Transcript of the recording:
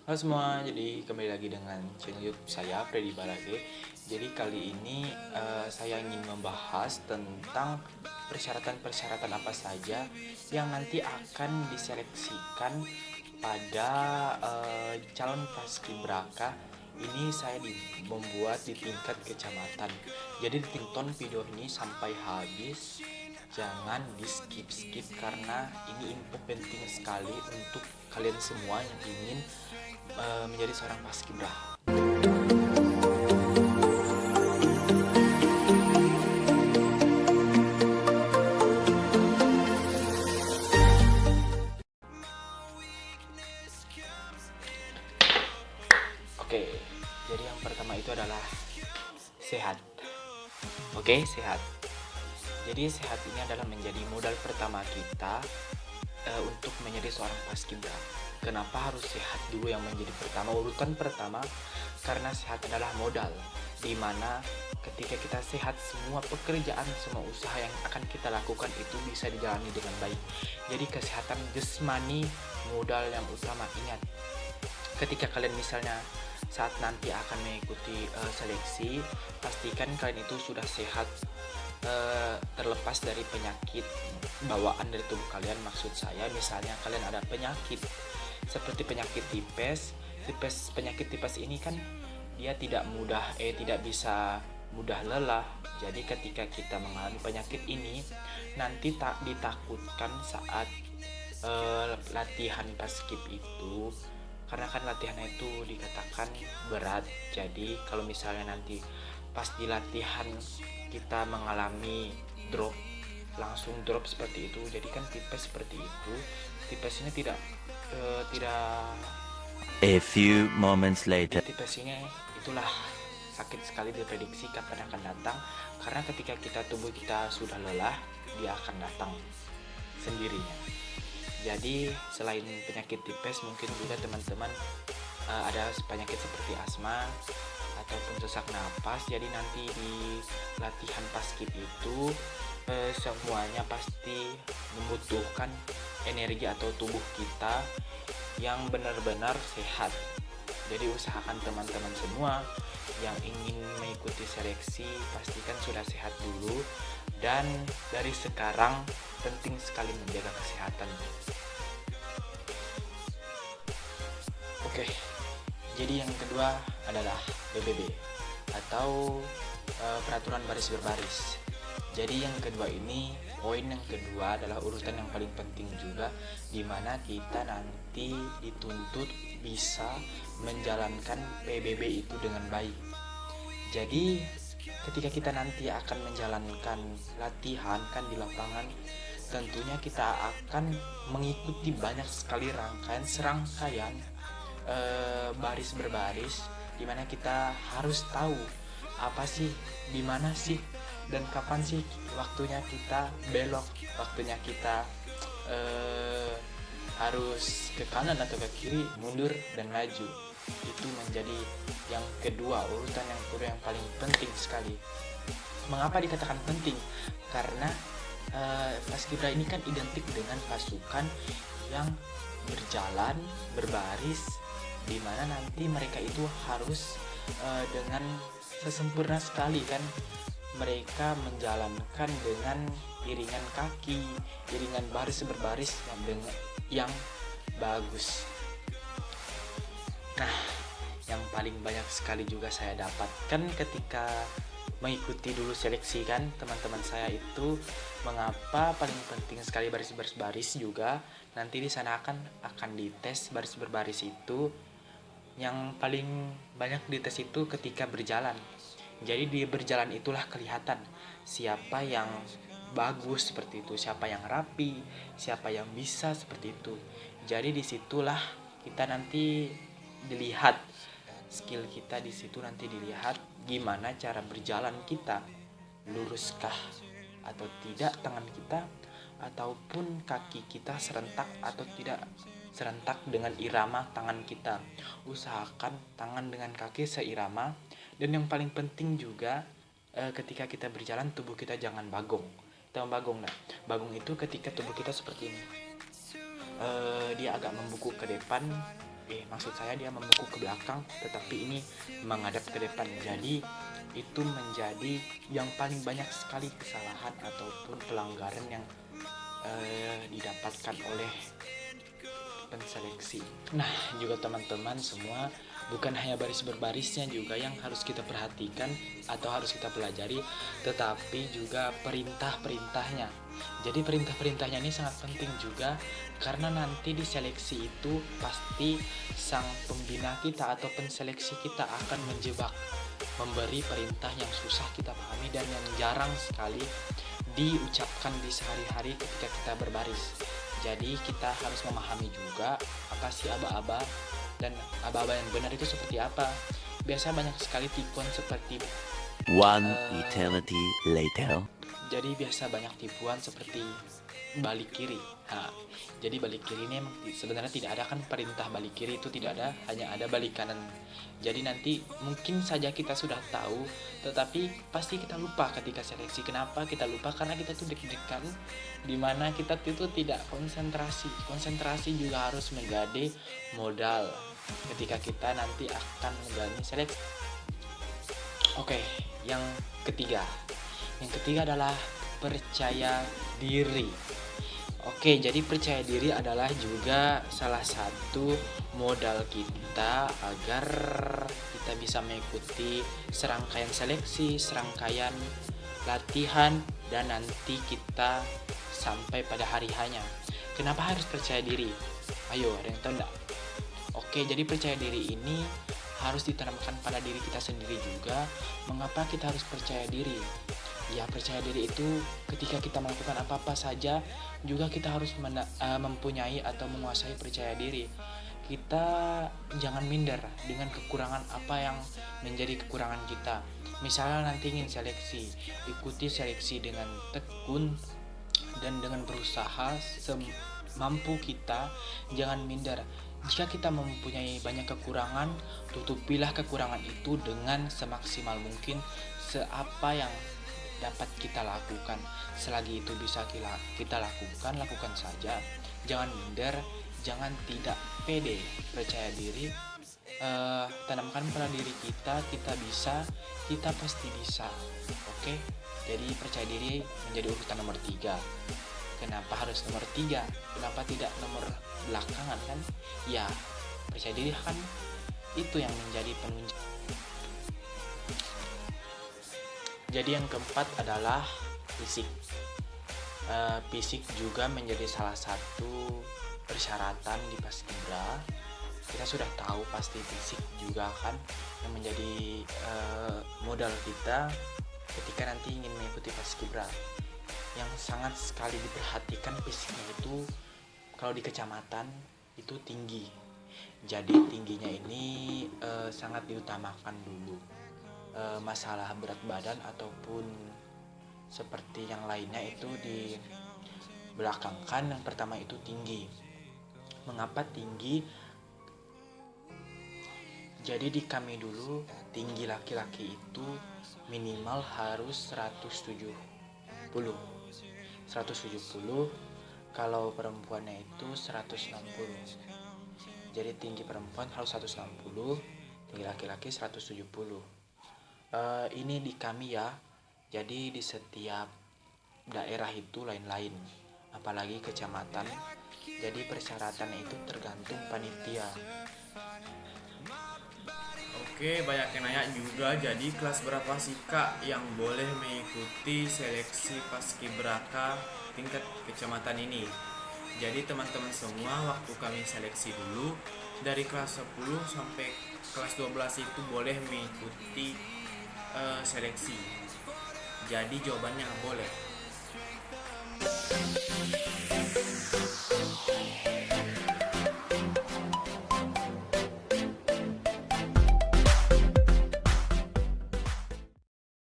Halo semua, jadi kembali lagi dengan channel YouTube saya, Freddy Barage. Jadi kali ini saya ingin membahas tentang persyaratan-persyaratan apa saja yang nanti akan diseleksikan pada calon paskibraka. Ini saya membuat di tingkat kecamatan. Jadi ditonton video ini sampai habis, jangan di skip karena ini info penting sekali untuk kalian semua yang ingin menjadi seorang paskibra. Oke, jadi yang pertama itu adalah sehat. Oke, sehat. Jadi sehat ini adalah menjadi modal pertama kita untuk menjadi seorang paskibra. Kenapa harus sehat dulu yang menjadi pertama, urutan pertama? Karena sehat adalah modal, dimana ketika kita sehat, semua pekerjaan, semua usaha yang akan kita lakukan itu bisa dijalani dengan baik. Jadi kesehatan jasmani modal yang utama. Ingat, ketika kalian misalnya saat nanti akan mengikuti seleksi, pastikan kalian itu sudah sehat, terlepas dari penyakit bawaan dari tubuh kalian. Maksud saya, misalnya kalian ada penyakit seperti penyakit tipes. Penyakit tipes ini kan dia tidak bisa mudah lelah. Jadi ketika kita mengalami penyakit ini, nanti tak ditakutkan saat latihan paskib itu, karena kan latihannya itu dikatakan berat. Jadi kalau misalnya nanti pas di latihan kita mengalami langsung drop seperti itu, jadi kan tipes seperti itu. Tipes ini tidak A few moments later. tipes ini itulah sakit sekali, diprediksi kapan akan datang, karena ketika tubuh kita sudah lelah, dia akan datang sendirinya. Jadi selain penyakit tipes, mungkin juga teman-teman ada penyakit seperti asma ataupun sesak napas. Jadi nanti di latihan paskib itu semuanya pasti membutuhkan energi atau tubuh kita yang benar-benar sehat. Jadi usahakan teman-teman semua yang ingin mengikuti seleksi, pastikan sudah sehat dulu, dan dari sekarang penting sekali menjaga kesehatan. Oke, jadi yang kedua adalah PBB atau peraturan baris berbaris. Jadi yang kedua ini, poin yang kedua adalah urutan yang paling penting juga, dimana kita nanti dituntut bisa menjalankan PBB itu dengan baik. Jadi ketika kita nanti akan menjalankan latihan kan di lapangan, tentunya kita akan mengikuti banyak sekali serangkaian baris berbaris, dimana kita harus tahu apa sih, di mana sih, dan kapan sih waktunya kita belok, waktunya kita harus ke kanan atau ke kiri, mundur dan maju. Itu menjadi yang kedua, urutan yang kedua yang paling penting sekali. Mengapa dikatakan penting? Karena paskibra ini kan identik dengan pasukan yang berjalan berbaris, di mana nanti mereka itu harus dengan sesempurna sekali kan, mereka menjalankan dengan iringan kaki, iringan baris berbaris yang bagus. Nah, yang paling banyak sekali juga saya dapatkan ketika mengikuti dulu seleksi kan teman-teman saya itu, mengapa paling penting sekali baris berbaris juga. Nanti di sana akan dites baris berbaris itu. Yang paling banyak dites itu ketika berjalan. Jadi di berjalan itulah kelihatan siapa yang bagus seperti itu, siapa yang rapi, siapa yang bisa seperti itu. Jadi disitulah kita nanti dilihat skill kita, di situ nanti dilihat gimana cara berjalan kita, luruskah atau tidak tangan kita, ataupun kaki kita serentak atau tidak serentak dengan irama tangan kita. Usahakan tangan dengan kaki seirama. Dan yang paling penting juga, ketika kita berjalan, tubuh kita jangan bagong. Kita bagong, nah bagong itu ketika tubuh kita seperti ini, dia agak membungkuk ke depan, maksud saya dia membungkuk ke belakang, tetapi ini menghadap ke depan. Jadi itu menjadi yang paling banyak sekali kesalahan ataupun pelanggaran yang didapatkan oleh penseleksi. Nah, juga teman-teman semua, bukan hanya baris berbarisnya juga yang harus kita perhatikan atau harus kita pelajari, tetapi juga perintah-perintahnya. Jadi perintah-perintahnya ini sangat penting juga, karena nanti di seleksi itu pasti sang pembina kita atau penseleksi kita akan menjebak, memberi perintah yang susah kita pahami dan yang jarang sekali diucapkan di sehari-hari ketika kita berbaris. Jadi kita harus memahami juga apa sih aba-aba, dan aba-aba yang benar itu seperti apa. Biasa banyak sekali tipuan seperti One eternity later. jadi biasa banyak tipuan seperti balik kiri. Jadi balik kiri ini emang sebenarnya tidak ada, kan perintah balik kiri itu tidak ada, hanya ada balik kanan. Jadi nanti mungkin saja kita sudah tahu, tetapi pasti kita lupa ketika seleksi. Kenapa kita lupa? Karena kita tuh deg-degan, dimana kita itu tidak konsentrasi. Konsentrasi juga harus menjadi modal ketika kita nanti akan menjalani seleksi. Oke, yang ketiga adalah percaya diri. Oke, jadi percaya diri adalah juga salah satu modal kita agar kita bisa mengikuti serangkaian seleksi, serangkaian latihan, dan nanti kita sampai pada hari hanya. Kenapa harus percaya diri? Ayo, ada yang tahu enggak? Oke, jadi percaya diri ini harus ditanamkan pada diri kita sendiri juga. Mengapa kita harus percaya diri? Ya, percaya diri itu ketika kita melakukan apa-apa saja juga kita harus mempunyai atau menguasai percaya diri. Kita jangan minder dengan kekurangan apa yang menjadi kekurangan kita. Misalnya nanti ingin seleksi, ikuti seleksi dengan tekun dan dengan berusaha semampu kita. Jangan minder. Jika kita mempunyai banyak kekurangan, tutupilah kekurangan itu dengan semaksimal mungkin, seapa yang dapat kita lakukan. Selagi itu bisa kita lakukan saja. Jangan minder, jangan tidak pede, percaya diri. Tanamkan pada diri kita bisa, kita pasti bisa. Oke, jadi percaya diri menjadi urutan nomor 3. Kenapa harus nomor 3? Kenapa tidak nomor belakangan kan? Ya, percaya diri kan itu yang menjadi penunjuk. Jadi yang keempat adalah fisik. Fisik juga menjadi salah satu persyaratan di Paskibra. Kita sudah tahu pasti fisik juga kan yang menjadi modal kita ketika nanti ingin mengikuti Paskibra. Yang sangat sekali diperhatikan fisiknya itu kalau di kecamatan itu tinggi. Jadi tingginya ini sangat diutamakan dulu. Masalah berat badan ataupun seperti yang lainnya itu di belakangkan. Yang pertama itu tinggi. Mengapa tinggi? Jadi di kami dulu tinggi laki-laki itu minimal harus 170. Kalau perempuannya itu 160. Jadi tinggi perempuan harus 160, tinggi laki-laki 170. Ini di kami ya. Jadi di setiap daerah itu lain-lain, apalagi kecamatan. Jadi persyaratannya itu tergantung panitia. Oke, banyak yang nanya juga, jadi kelas berapa sih Kak yang boleh mengikuti seleksi Paskibraka tingkat kecamatan ini? Jadi teman-teman semua, waktu kami seleksi dulu dari kelas 10 sampai kelas 12 itu boleh mengikuti seleksi. Jadi jawabannya boleh.